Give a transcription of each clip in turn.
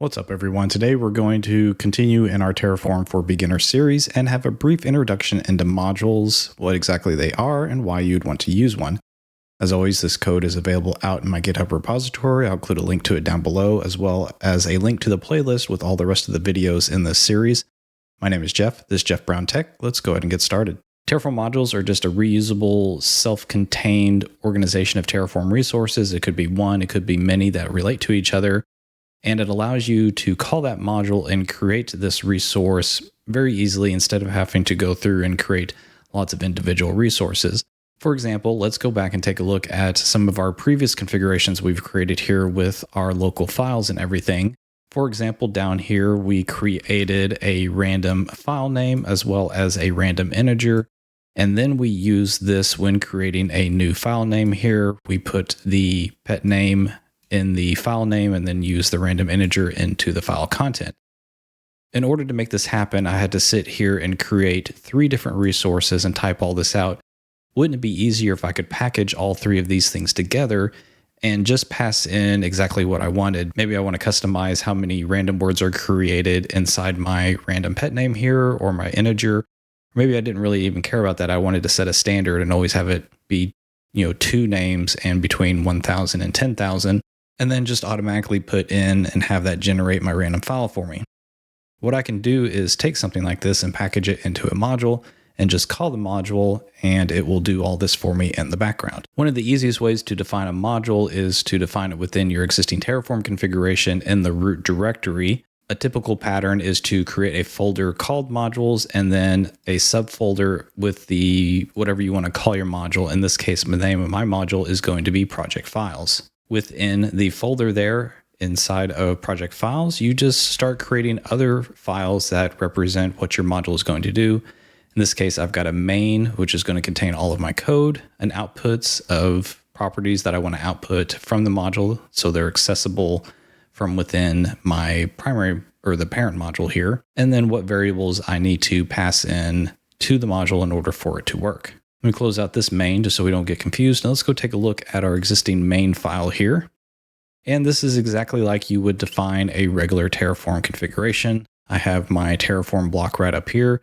What's up, everyone? Today we're going to continue in our Terraform for Beginners series and have a brief introduction into modules, what exactly they are, and why you'd want to use one. As always, this code is available out in my GitHub repository. I'll include a link to it down below, as well as a link to the playlist with all the rest of the videos in this series. My name is Jeff. This is Jeff Brown Tech. Let's go ahead and get started. Terraform modules are just a reusable, self-contained organization of Terraform resources. It could be one, it could be many that relate to each other. And it allows you to call that module and create this resource very easily instead of having to go through and create lots of individual resources. For example, let's go back and take a look at some of our previous configurations we've created here with our local files and everything. For example, down here, we created a random file name as well as a random integer. And then we use this when creating a new file name here. We put the pet name in the file name and then use the random integer into the file content. In order to make this happen, I had to sit here and create 3 different resources and type all this out. Wouldn't it be easier if I could package all 3 of these things together and just pass in exactly what I wanted? Maybe I want to customize how many random words are created inside my random pet name here or my integer. Maybe I didn't really even care about that. I wanted to set a standard and always have it be, 2 names and between 1,000 and 10,000. And then just automatically put in and have that generate my random file for me. What I can do is take something like this and package it into a module and just call the module, and it will do all this for me in the background. One of the easiest ways to define a module is to define it within your existing Terraform configuration in the root directory. A typical pattern is to create a folder called modules and then a subfolder with the whatever you want to call your module. In this case, the name of my module is going to be project files. Within the folder there, inside of project files, you just start creating other files that represent what your module is going to do. In this case, I've got a main, which is going to contain all of my code and outputs of properties that I want to output from the module, so they're accessible from within my primary or the parent module here. And then what variables I need to pass in to the module in order for it to work. Let me close out this main just so we don't get confused. Now let's go take a look at our existing main file here. And this is exactly like you would define a regular Terraform configuration. I have my Terraform block right up here.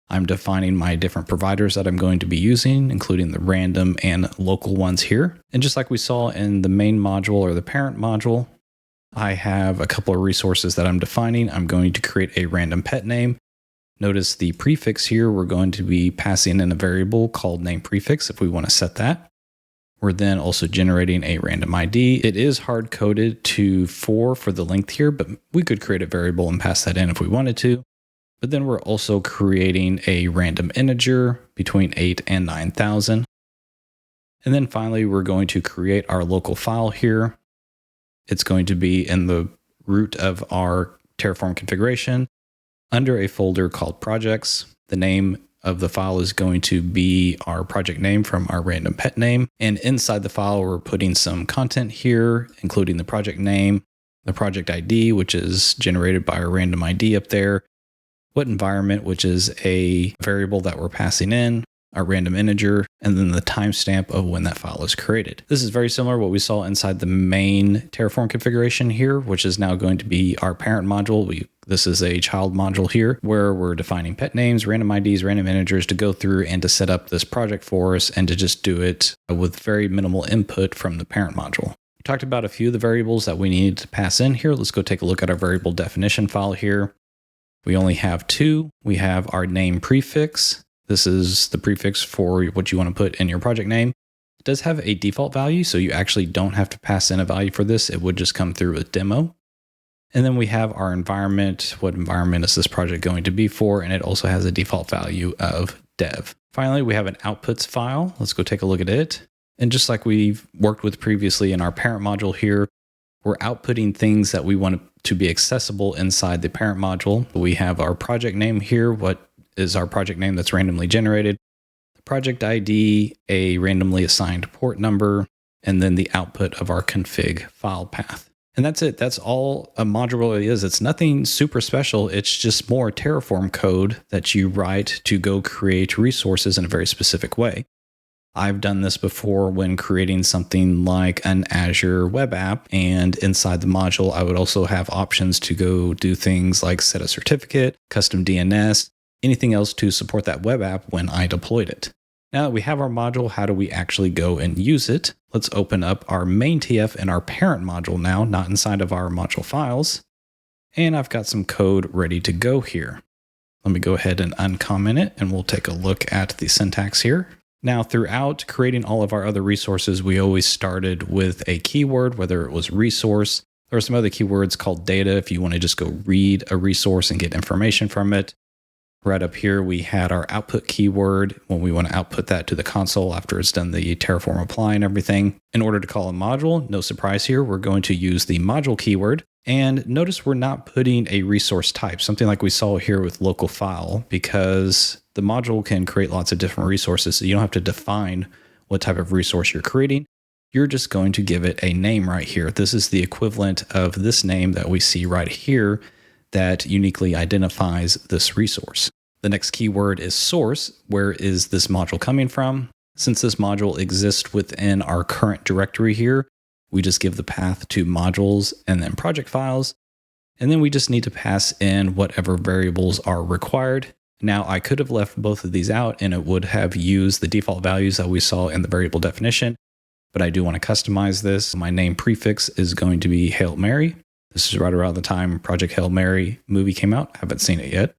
I'm defining my different providers that I'm going to be using, including the random and local ones here. And just like we saw in the main module or the parent module, I have a couple of resources that I'm defining. I'm going to create a random pet name. Notice the prefix here, we're going to be passing in a variable called name prefix if we want to set that. We're then also generating a random ID. It is hard coded to 4 for the length here, but we could create a variable and pass that in if we wanted to. But then we're also creating a random integer between 8 and 9,000. And then finally, we're going to create our local file here. It's going to be in the root of our Terraform configuration, under a folder called projects. The name of the file is going to be our project name from our random pet name. And inside the file, we're putting some content here, including the project name, the project ID, which is generated by our random ID up there, what environment, which is a variable that we're passing in, our random integer, and then the timestamp of when that file is created. This is very similar to what we saw inside the main Terraform configuration here, which is now going to be our parent module. This is a child module here where we're defining pet names, random IDs, random integers to go through and to set up this project for us and to just do it with very minimal input from the parent module. We talked about a few of the variables that we need to pass in here. Let's go take a look at our variable definition file here. We only have 2. We have our name prefix. This is the prefix for what you want to put in your project name. It does have a default value, so you actually don't have to pass in a value for this. It would just come through with demo. And then we have our environment. What environment is this project going to be for? And it also has a default value of dev. Finally, we have an outputs file. Let's go take a look at it. And just like we've worked with previously in our parent module here, we're outputting things that we want to be accessible inside the parent module. We have our project name here. What is our project name that's randomly generated? The project ID, a randomly assigned port number, and then the output of our config file path. And that's it. That's all a module really is. It's nothing super special. It's just more Terraform code that you write to go create resources in a very specific way. I've done this before when creating something like an Azure web app, and inside the module, I would also have options to go do things like set a certificate, custom DNS, anything else to support that web app when I deployed it. Now that we have our module, how do we actually go and use it? Let's open up our main TF in our parent module now, not inside of our module files. And I've got some code ready to go here. Let me go ahead and uncomment it, and we'll take a look at the syntax here. Now, throughout creating all of our other resources, we always started with a keyword, whether it was resource. There are some other keywords called data if you want to just go read a resource and get information from it. Right up here, we had our output keyword when we want to output that to the console after it's done the Terraform apply and everything. In order to call a module, no surprise here, we're going to use the module keyword. And notice we're not putting a resource type, something like we saw here with local file, because the module can create lots of different resources. So you don't have to define what type of resource you're creating. You're just going to give it a name right here. This is the equivalent of this name that we see right here that uniquely identifies this resource. The next keyword is source. Where is this module coming from? Since this module exists within our current directory here, we just give the path to modules and then project files. And then we just need to pass in whatever variables are required. Now, I could have left both of these out and it would have used the default values that we saw in the variable definition, but I do want to customize this. My name prefix is going to be Hail Mary. This is right around the time Project Hail Mary movie came out. I haven't seen it yet.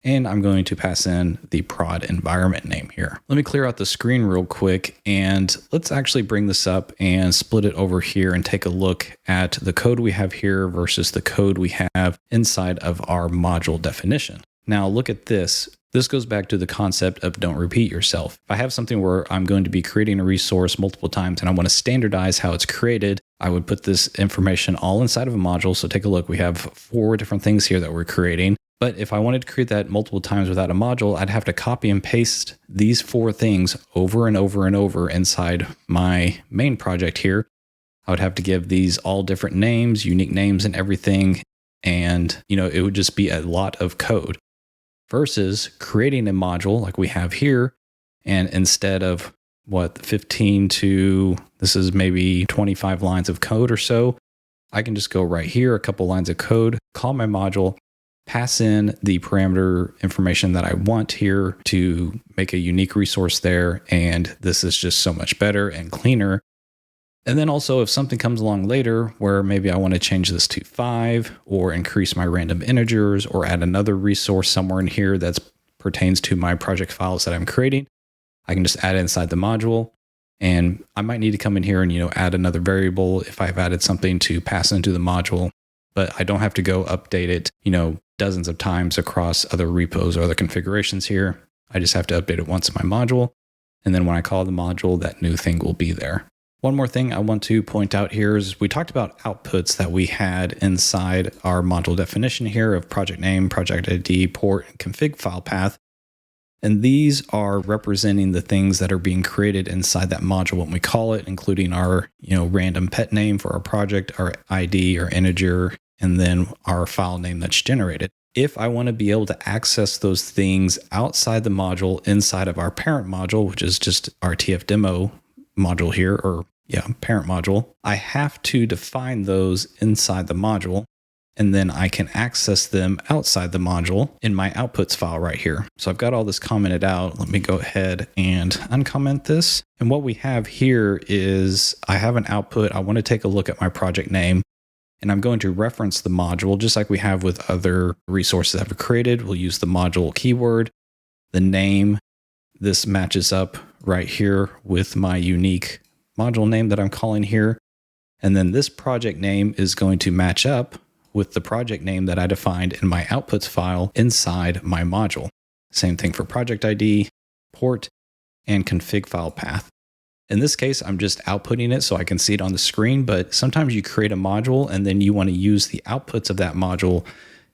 And I'm going to pass in the prod environment name here. Let me clear out the screen real quick, and let's actually bring this up and split it over here and take a look at the code we have here versus the code we have inside of our module definition. Now look at this. This goes back to the concept of don't repeat yourself. If I have something where I'm going to be creating a resource multiple times and I want to standardize how it's created, I would put this information all inside of a module. So take a look. We have 4 different things here that we're creating. But if I wanted to create that multiple times without a module, I'd have to copy and paste these 4 things over and over and over inside my main project here. I would have to give these all different names, unique names and everything. And, it would just be a lot of code versus creating a module like we have here. And instead of 15 to, this is maybe 25 lines of code or so, I can just go right here, a couple lines of code, call my module, pass in the parameter information that I want here to make a unique resource there. And this is just so much better and cleaner. And then also if something comes along later where maybe I want to change this to 5 or increase my random integers or add another resource somewhere in here that pertains to my project files that I'm creating, I can just add it inside the module. And I might need to come in here and, add another variable if I've added something to pass into the module, but I don't have to go update it, dozens of times across other repos or other configurations here. I just have to update it once in my module. And then when I call the module, that new thing will be there. One more thing I want to point out here is we talked about outputs that we had inside our module definition here of project name, project ID, port, and config file path. And these are representing the things that are being created inside that module when we call it, including our, random pet name for our project, our ID or integer, and then our file name that's generated. If I want to be able to access those things outside the module inside of our parent module, which is just our TF demo module here, parent module, I have to define those inside the module, and then I can access them outside the module in my outputs file right here. So I've got all this commented out. Let me go ahead and uncomment this. And what we have here is I have an output. I want to take a look at my project name. And I'm going to reference the module just like we have with other resources that I've created. We'll use the module keyword, the name. This matches up right here with my unique module name that I'm calling here. And then this project name is going to match up with the project name that I defined in my outputs file inside my module. Same thing for project ID, port, and config file path. In this case, I'm just outputting it so I can see it on the screen, but sometimes you create a module and then you want to use the outputs of that module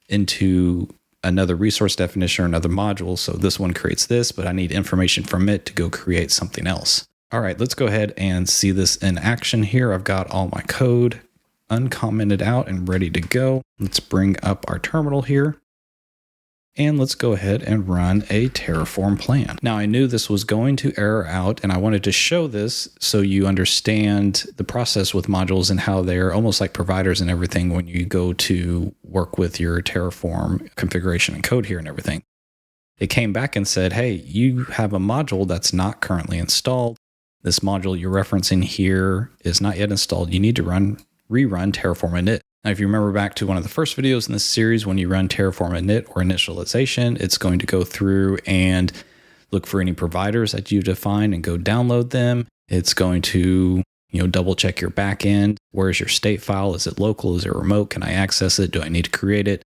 into another resource definition or another module. So this one creates this, but I need information from it to go create something else. All right, let's go ahead and see this in action here. I've got all my code uncommented out and ready to go. Let's bring up our terminal here. And let's go ahead and run a Terraform plan. Now, I knew this was going to error out, and I wanted to show this so you understand the process with modules and how they're almost like providers and everything when you go to work with your Terraform configuration and code here and everything. It came back and said, hey, you have a module that's not currently installed. This module you're referencing here is not yet installed. You need to rerun Terraform init. Now, if you remember back to one of the first videos in this series, when you run Terraform init or initialization, it's going to go through and look for any providers that you define and go download them. It's going to, double check your backend. Where's your state file? Is it local? Is it remote? Can I access it? Do I need to create it?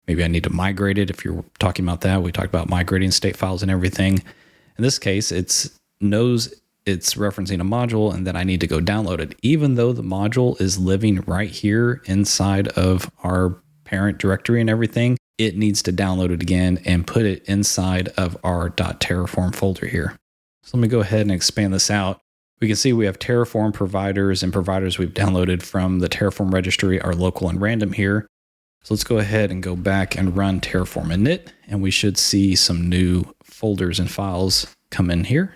Maybe I need to migrate it. If you're talking about that, we talked about migrating state files and everything. In this case, it knows it's referencing a module and that I need to go download it. Even though the module is living right here inside of our parent directory and everything, it needs to download it again and put it inside of our .terraform folder here. So let me go ahead and expand this out. We can see we have Terraform providers and providers we've downloaded from the Terraform registry are local and random here. So let's go ahead and go back and run Terraform init, and we should see some new folders and files come in here.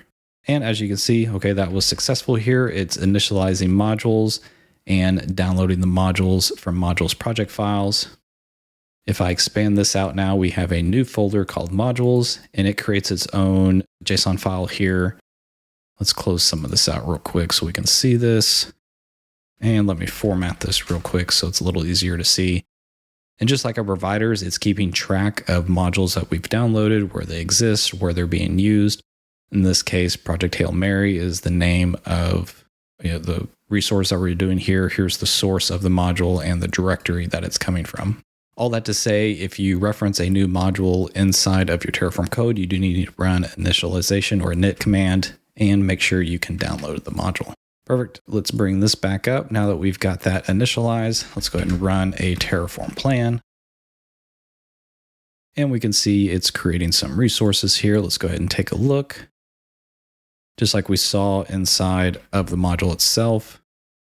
And as you can see, okay, that was successful here. It's initializing modules and downloading the modules from modules project files. If I expand this out now, we have a new folder called modules, and it creates its own JSON file here. Let's close some of this out real quick so we can see this. And let me format this real quick so it's a little easier to see. And just like our providers, it's keeping track of modules that we've downloaded, where they exist, where they're being used. In this case, Project Hail Mary is the name of the resource that we're doing here. Here's the source of the module and the directory that it's coming from. All that to say, if you reference a new module inside of your Terraform code, you do need to run initialization or init command and make sure you can download the module. Perfect. Let's bring this back up. Now that we've got that initialized, let's go ahead and run a Terraform plan. And we can see it's creating some resources here. Let's go ahead and take a look. Just like we saw inside of the module itself,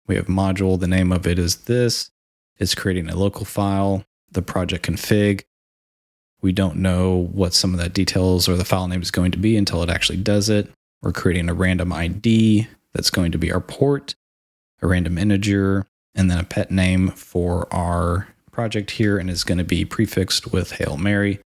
we have module, the name of it is this. It's creating a local file, the project config. We don't know what some of that details or the file name is going to be until it actually does it. We're creating a random ID that's going to be our port, a random integer, and then a pet name for our project here, and is going to be prefixed with Hail Mary.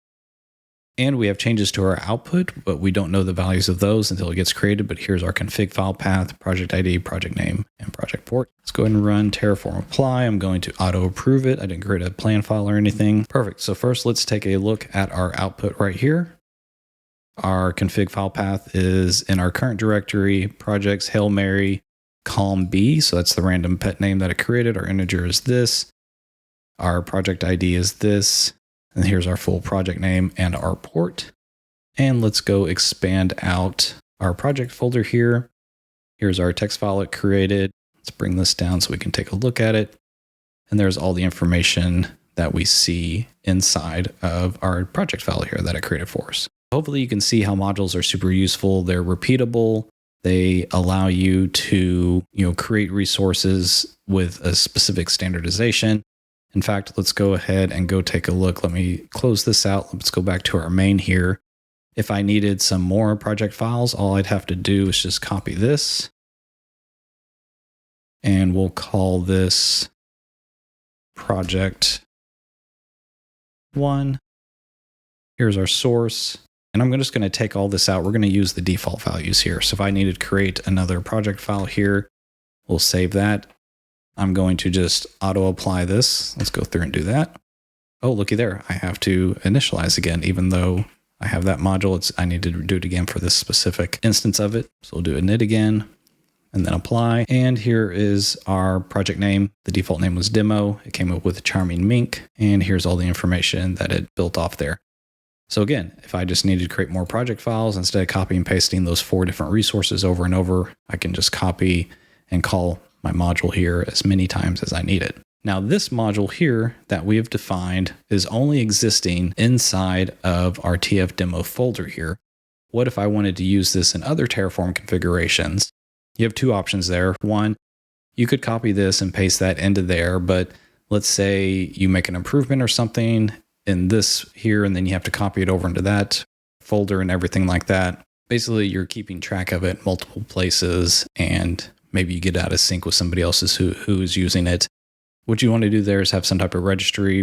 And we have changes to our output, but we don't know the values of those until it gets created. But here's our config file path, project ID, project name, and project port. Let's go ahead and run Terraform apply. I'm going to auto approve it. I didn't create a plan file or anything. Perfect. So first, let's take a look at our output right here. Our config file path is in our current directory, projects Hail Mary, Calm B. So that's the random pet name that it created. Our integer is this. Our project ID is this. And here's our full project name and our port. And let's go expand out our project folder here. Here's our text file it created. Let's bring this down so we can take a look at it. And there's all the information that we see inside of our project file here that it created for us. Hopefully you can see how modules are super useful. They're repeatable. They allow you to, create resources with a specific standardization. In fact, let's go ahead and go take a look. Let me close this out. Let's go back to our main here. If I needed some more project files, all I'd have to do is just copy this. And we'll call this project 1. Here's our source. And I'm just going to take all this out. We're going to use the default values here. So if I needed to create another project file here, we'll save that. I'm going to just auto apply this. Let's go through and do that. Oh, looky there. I have to initialize again, even though I have that module. I need to do it again for this specific instance of it. So we'll do init again and then apply. And here is our project name. The default name was demo. It came up with a charming mink. And here's all the information that it built off there. So again, if I just needed to create more project files, instead of copy and pasting those 4 different resources over and over, I can just copy and call my module here as many times as I need it. Now this module here that we have defined is only existing inside of our TF demo folder here. What if I wanted to use this in other Terraform configurations? You have 2 options there. One, you could copy this and paste that into there, but let's say you make an improvement or something in this here, and then you have to copy it over into that folder and everything like that. Basically, you're keeping track of it multiple places, and maybe you get out of sync with somebody else's who is using it. What you want to do there is have some type of registry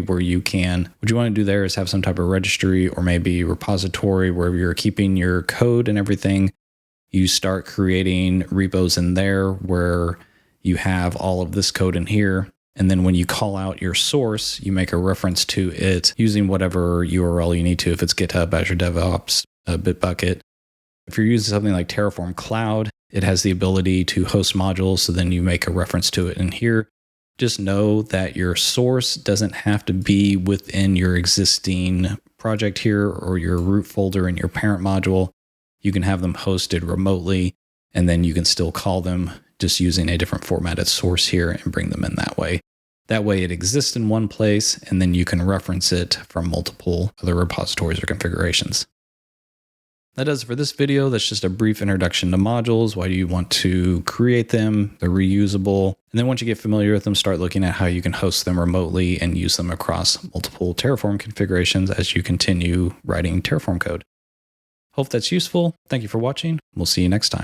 or maybe repository where you're keeping your code and everything. You start creating repos in there where you have all of this code in here. And then when you call out your source, you make a reference to it using whatever URL you need to. If it's GitHub, Azure DevOps, Bitbucket. If you're using something like Terraform Cloud, it has the ability to host modules. So then you make a reference to it in here. Just know that your source doesn't have to be within your existing project here or your root folder in your parent module. You can have them hosted remotely, and then you can still call them just using a different formatted source here and bring them in that way. That way it exists in one place, and then you can reference it from multiple other repositories or configurations. That does it for this video. That's just a brief introduction to modules. Why do you want to create them? They're reusable. And then once you get familiar with them, start looking at how you can host them remotely and use them across multiple Terraform configurations as you continue writing Terraform code. Hope that's useful. Thank you for watching. We'll see you next time.